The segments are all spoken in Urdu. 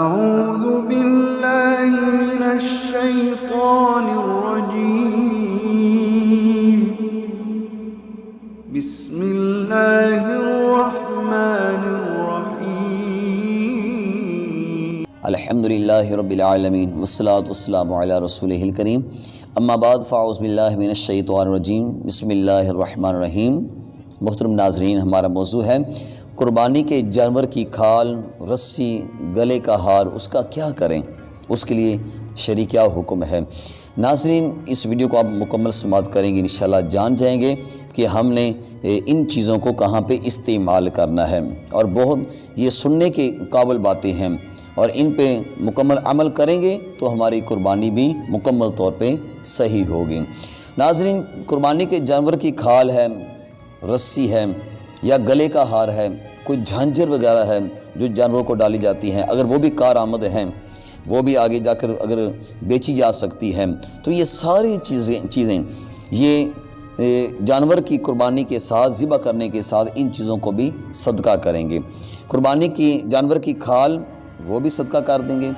أعوذ بالله من الشيطان الرجيم بسم الله الرحمن الرحيم الحمدللہ رب العالمین والصلاة والسلام علی رسولہ الکریم اما بعد فاعوذ باللہ من الشیطان الرجیم بسم اللہ الرحمن الرحیم۔ محترم ناظرین، ہمارا موضوع ہے قربانی کے جانور کی کھال، رسی، گلے کا ہار، اس کا کیا کریں، اس کے لیے شرعی کیا حکم ہے۔ ناظرین، اس ویڈیو کو آپ مکمل سماعت کریں گے، انشاءاللہ جان جائیں گے کہ ہم نے ان چیزوں کو کہاں پہ استعمال کرنا ہے، اور بہت یہ سننے کے قابل باتیں ہیں، اور ان پہ مکمل عمل کریں گے تو ہماری قربانی بھی مکمل طور پہ صحیح ہوگی۔ ناظرین، قربانی کے جانور کی کھال ہے، رسی ہے یا گلے کا ہار ہے، کوئی جھانجر وغیرہ ہے جو جانوروں کو ڈالی جاتی ہیں، اگر وہ بھی کارآمد ہیں، وہ بھی آگے جا کر اگر بیچی جا سکتی ہیں، تو یہ ساری چیزیں یہ جانور کی قربانی کے ساتھ، ذبح کرنے کے ساتھ ان چیزوں کو بھی صدقہ کریں گے۔ قربانی کی جانور کی کھال وہ بھی صدقہ کر دیں گے،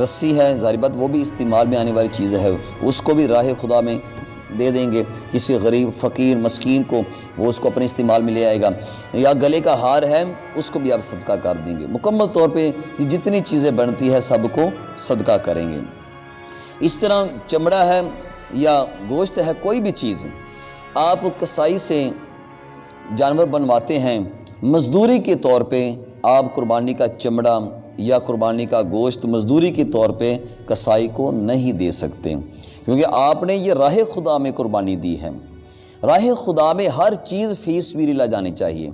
رسی ہے ظاہر بات وہ بھی استعمال میں آنے والی چیز ہے، اس کو بھی راہ خدا میں دے دیں گے، کسی غریب فقیر مسکین کو وہ اس کو اپنے استعمال میں لے آئے گا، یا گلے کا ہار ہے اس کو بھی آپ صدقہ کر دیں گے۔ مکمل طور پہ یہ جتنی چیزیں بنتی ہے سب کو صدقہ کریں گے۔ اس طرح چمڑا ہے یا گوشت ہے، کوئی بھی چیز آپ کسائی سے جانور بنواتے ہیں، مزدوری کے طور پہ آپ قربانی کا چمڑا یا قربانی کا گوشت مزدوری کے طور پہ کسائی کو نہیں دے سکتے، کیونکہ آپ نے یہ راہ خدا میں قربانی دی ہے۔ راہ خدا میں ہر چیز فی سبیل اللہ جانی چاہیے،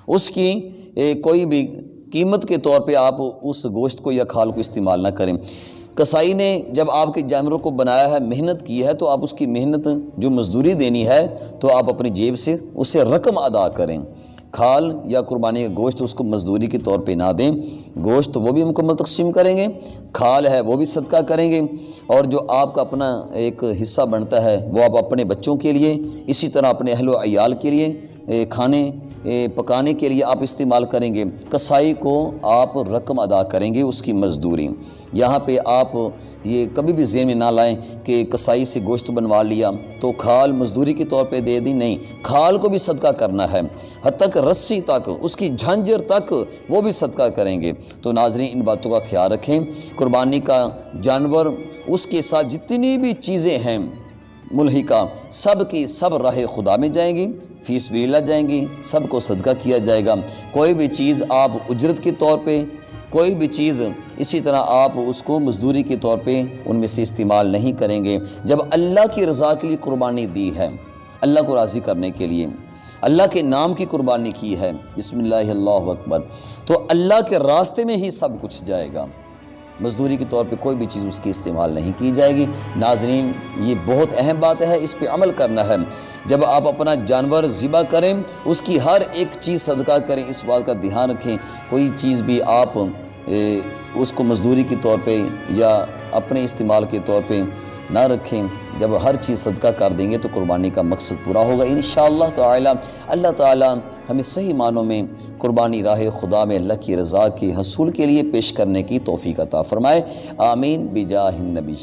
اس کی کوئی بھی قیمت کے طور پہ آپ اس گوشت کو یا کھال کو استعمال نہ کریں۔ کسائی نے جب آپ کے جانوروں کو بنایا ہے، محنت کی ہے، تو آپ اس کی محنت جو مزدوری دینی ہے تو آپ اپنی جیب سے اسے رقم ادا کریں۔ کھال یا قربانی کا گوشت اس کو مزدوری کے طور پہ نہ دیں، گوشت وہ بھی مکمل تقسیم کریں گے، کھال ہے وہ بھی صدقہ کریں گے، اور جو آپ کا اپنا ایک حصہ بنتا ہے وہ آپ اپنے بچوں کے لیے، اسی طرح اپنے اہل و عیال کے لیے، کھانے پکانے کے لیے آپ استعمال کریں گے۔ کسائی کو آپ رقم ادا کریں گے اس کی مزدوری۔ یہاں پہ آپ یہ کبھی بھی ذہن میں نہ لائیں کہ کسائی سے گوشت بنوا لیا تو کھال مزدوری کے طور پہ دے دی، نہیں، کھال کو بھی صدقہ کرنا ہے، حتیٰ کہ رسی تک، اس کی جھانجر تک وہ بھی صدقہ کریں گے۔ تو ناظرین، ان باتوں کا خیال رکھیں۔ قربانی کا جانور، اس کے ساتھ جتنی بھی چیزیں ہیں ملحقہ، سب کی سب راہ خدا میں جائیں گی، فی سبیل اللہ جائیں گی، سب کو صدقہ کیا جائے گا۔ کوئی بھی چیز آپ اجرت کے طور پہ، کوئی بھی چیز اسی طرح آپ اس کو مزدوری کے طور پہ ان میں سے استعمال نہیں کریں گے۔ جب اللہ کی رضا کے لیے قربانی دی ہے، اللہ کو راضی کرنے کے لیے، اللہ کے نام کی قربانی کی ہے، بسم اللہ اللہ اکبر، تو اللہ کے راستے میں ہی سب کچھ جائے گا، مزدوری کے طور پہ کوئی بھی چیز اس کی استعمال نہیں کی جائے گی۔ ناظرین، یہ بہت اہم بات ہے، اس پہ عمل کرنا ہے۔ جب آپ اپنا جانور ذبح کریں، اس کی ہر ایک چیز صدقہ کریں، اس بات کا دھیان رکھیں، کوئی چیز بھی آپ اس کو مزدوری کے طور پہ یا اپنے استعمال کے طور پہ نہ رکھیں۔ جب ہر چیز صدقہ کر دیں گے تو قربانی کا مقصد پورا ہوگا انشاءاللہ تعالی۔ اللہ تعالی ہمیں صحیح معنوں میں قربانی راہ خدا میں اللہ کی رضا کے حصول کے لیے پیش کرنے کی توفیق عطا فرمائے، آمین بجاہ النبی۔